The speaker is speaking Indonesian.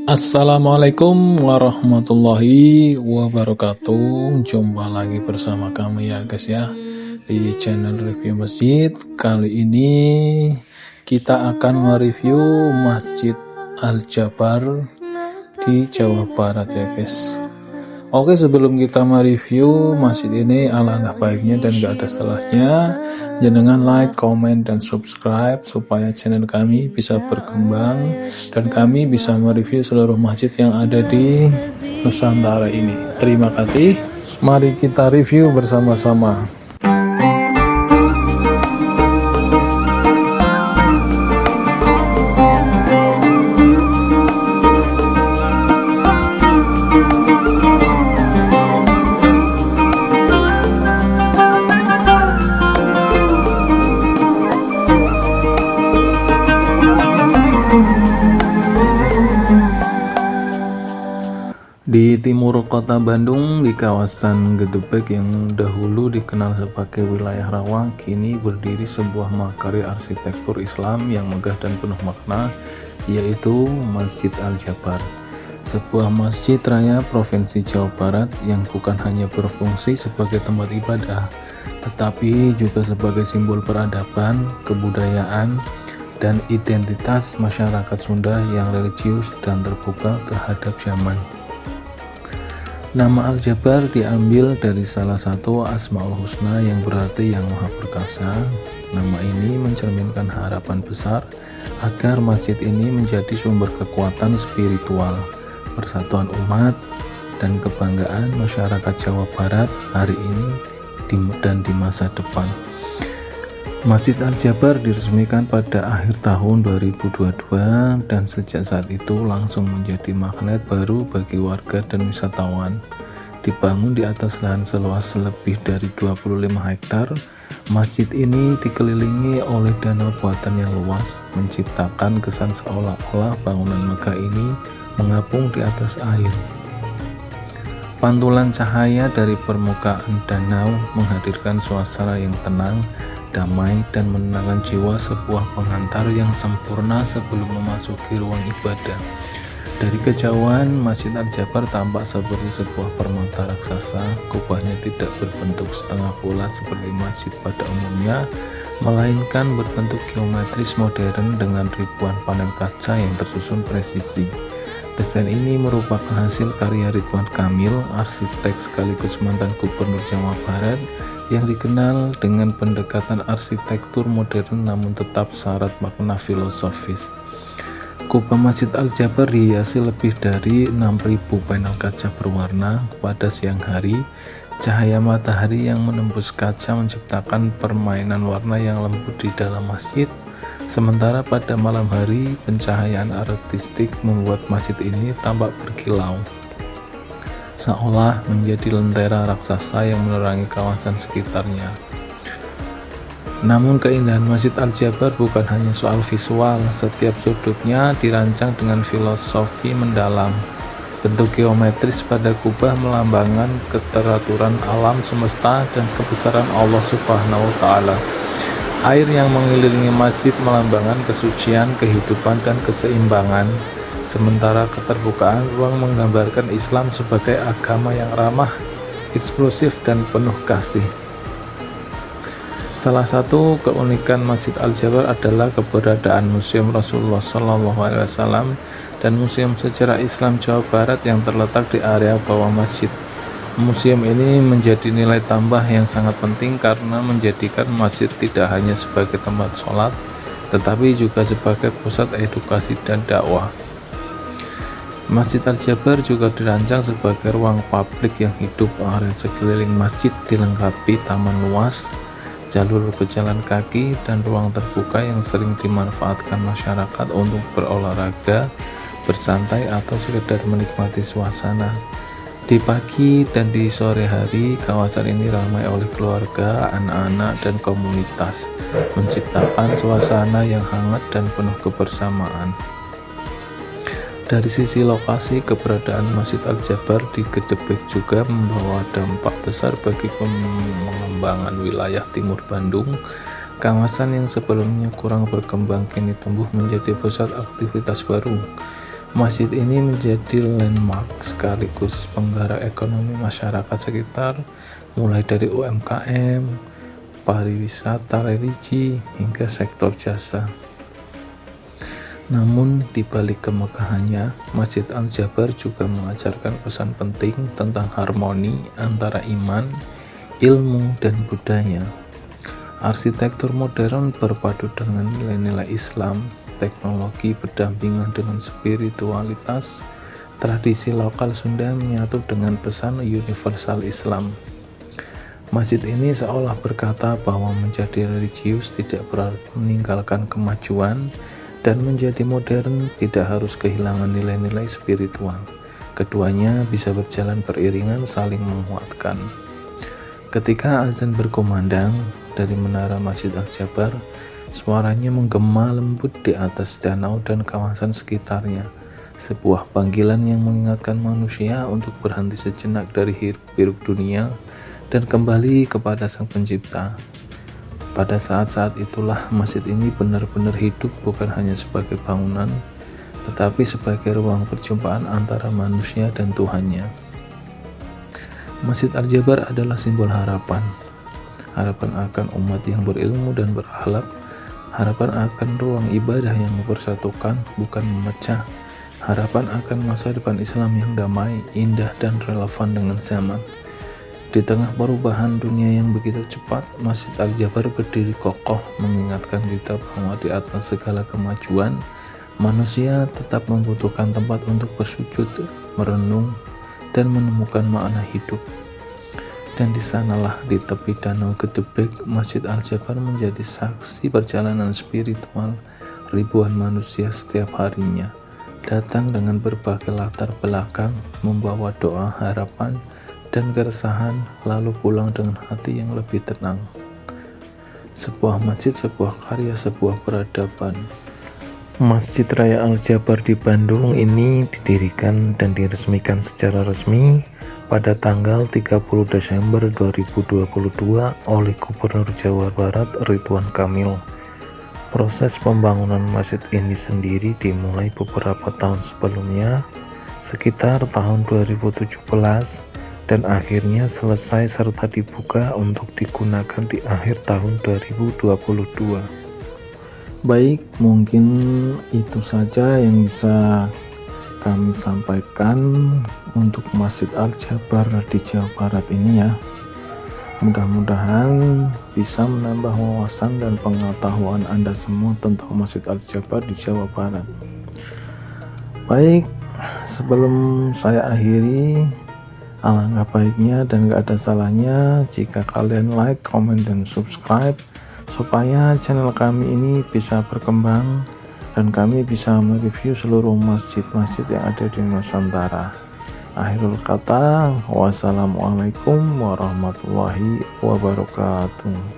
Assalamualaikum warahmatullahi wabarakatuh. Jumpa lagi bersama kami ya guys ya, di channel review masjid. Kali ini kita akan mereview Masjid Al-Jabar di Jawa Barat ya guys. Oke, sebelum kita mereview masjid ini, alangkah baiknya dan gak ada salahnya jangan like, komen, dan subscribe supaya channel kami bisa berkembang dan kami bisa mereview seluruh masjid yang ada di Nusantara ini. Terima kasih. Mari kita review bersama-sama. Di timur kota Bandung, di kawasan Gedebek yang dahulu dikenal sebagai wilayah rawa, kini berdiri sebuah makarya arsitektur Islam yang megah dan penuh makna, yaitu Masjid Al-Jabar. Sebuah masjid raya Provinsi Jawa Barat yang bukan hanya berfungsi sebagai tempat ibadah, tetapi juga sebagai simbol peradaban, kebudayaan, dan identitas masyarakat Sunda yang religius dan terbuka terhadap zaman. Nama Al-Jabar diambil dari salah satu Asmaul Husna yang berarti yang maha perkasa. Nama ini mencerminkan harapan besar agar masjid ini menjadi sumber kekuatan spiritual, persatuan umat, dan kebanggaan masyarakat Jawa Barat hari ini dan di masa depan. Masjid Al-Jabar diresmikan pada akhir tahun 2022 dan sejak saat itu langsung menjadi magnet baru bagi warga dan wisatawan. Dibangun di atas lahan seluas lebih dari 25 hektar, masjid ini dikelilingi oleh danau buatan yang luas, menciptakan kesan seolah-olah bangunan megah ini mengapung di atas air. Pantulan cahaya dari permukaan danau menghadirkan suasana yang tenang, damai, dan menenangkan jiwa, sebuah pengantar yang sempurna sebelum memasuki ruang ibadah. Dari kejauhan, Masjid Al-Jabar tampak seperti sebuah permata raksasa. Kubahnya tidak berbentuk setengah bola seperti masjid pada umumnya, melainkan berbentuk geometris modern dengan ribuan panel kaca yang tersusun presisi. Desain ini merupakan hasil karya Ridwan Kamil, arsitek sekaligus mantan gubernur Jawa Barat, yang dikenal dengan pendekatan arsitektur modern namun tetap syarat makna filosofis. Kubah Masjid Al-Jabar dihiasi lebih dari 6.000 panel kaca berwarna. Pada siang hari, cahaya matahari yang menembus kaca menciptakan permainan warna yang lembut di dalam masjid. Sementara pada malam hari, pencahayaan artistik membuat masjid ini tampak berkilau, seolah menjadi lentera raksasa yang menerangi kawasan sekitarnya. Namun keindahan Masjid Al-Jabar bukan hanya soal visual, setiap sudutnya dirancang dengan filosofi mendalam. Bentuk geometris pada kubah melambangkan keteraturan alam semesta dan kebesaran Allah Subhanahu wa Ta'ala. Air yang mengelilingi masjid melambangkan kesucian, kehidupan, dan keseimbangan. Sementara keterbukaan ruang menggambarkan Islam sebagai agama yang ramah, eksklusif, dan penuh kasih. Salah satu keunikan Masjid Al-Jabar adalah keberadaan Museum Rasulullah SAW dan Museum Sejarah Islam Jawa Barat yang terletak di area bawah masjid. Museum ini menjadi nilai tambah yang sangat penting karena menjadikan masjid tidak hanya sebagai tempat sholat, tetapi juga sebagai pusat edukasi dan dakwah. Masjid Al-Jabar juga dirancang sebagai ruang publik yang hidup. Area sekeliling masjid dilengkapi taman luas, jalur pejalan kaki, dan ruang terbuka yang sering dimanfaatkan masyarakat untuk berolahraga, bersantai, atau sekedar menikmati suasana. Di pagi dan di sore hari, kawasan ini ramai oleh keluarga, anak-anak, dan komunitas, menciptakan suasana yang hangat dan penuh kebersamaan. Dari sisi lokasi, keberadaan Masjid Al-Jabar di Gedebek juga membawa dampak besar bagi pengembangan wilayah timur Bandung. Kawasan yang sebelumnya kurang berkembang kini tumbuh menjadi pusat aktivitas baru. Masjid ini menjadi landmark sekaligus penggerak ekonomi masyarakat sekitar, mulai dari UMKM, pariwisata religi, hingga sektor jasa. Namun di balik kemegahannya, Masjid Al-Jabar juga mengajarkan pesan penting tentang harmoni antara iman, ilmu, dan budaya. Arsitektur modern berpadu dengan nilai-nilai Islam, teknologi berdampingan dengan spiritualitas, tradisi lokal Sunda menyatu dengan pesan universal Islam. Masjid ini seolah berkata bahwa menjadi religius tidak berarti meninggalkan kemajuan, dan menjadi modern tidak harus kehilangan nilai-nilai spiritual. Keduanya bisa berjalan beriringan, saling menguatkan. Ketika azan berkumandang dari menara Masjid Al-Jabar, suaranya menggema lembut di atas danau dan kawasan sekitarnya, sebuah panggilan yang mengingatkan manusia untuk berhenti sejenak dari hiruk-pikuk dunia dan kembali kepada Sang Pencipta. Pada saat-saat itulah masjid ini benar-benar hidup, bukan hanya sebagai bangunan, tetapi sebagai ruang perjumpaan antara manusia dan Tuhannya. Masjid Al-Jabar adalah simbol harapan akan umat yang berilmu dan berakhlak, harapan akan ruang ibadah yang mempersatukan, bukan memecah, harapan akan masa depan Islam yang damai, indah, dan relevan dengan zaman. Di tengah perubahan dunia yang begitu cepat, Masjid Al-Jabar berdiri kokoh, mengingatkan kita bahwa di atas segala kemajuan, manusia tetap membutuhkan tempat untuk bersujud, merenung, dan menemukan makna hidup. Dan di sanalah, di tepi danau Gedebek, Masjid Al-Jabar menjadi saksi perjalanan spiritual ribuan manusia setiap harinya, datang dengan berbagai latar belakang, membawa doa harapan dan keresahan, lalu pulang dengan hati yang lebih tenang. Sebuah masjid, sebuah karya, sebuah peradaban. Masjid Raya Al-Jabar di Bandung ini didirikan dan diresmikan secara resmi pada tanggal 30 Desember 2022 oleh Gubernur Jawa Barat Ridwan Kamil. Proses pembangunan masjid ini sendiri dimulai beberapa tahun sebelumnya, sekitar tahun 2017, dan akhirnya selesai serta dibuka untuk digunakan di akhir tahun 2022. Baik, mungkin itu saja yang bisa kami sampaikan untuk Masjid Al-Jabar di Jawa Barat ini ya. Mudah-mudahan bisa menambah wawasan dan pengetahuan Anda semua tentang Masjid Al-Jabar di Jawa Barat. Baik, sebelum saya akhiri, alangkah baiknya dan gak ada salahnya jika kalian like, komen, dan subscribe supaya channel kami ini bisa berkembang dan kami bisa mereview seluruh masjid-masjid yang ada di Nusantara. Akhirul kata, wassalamualaikum warahmatullahi wabarakatuh.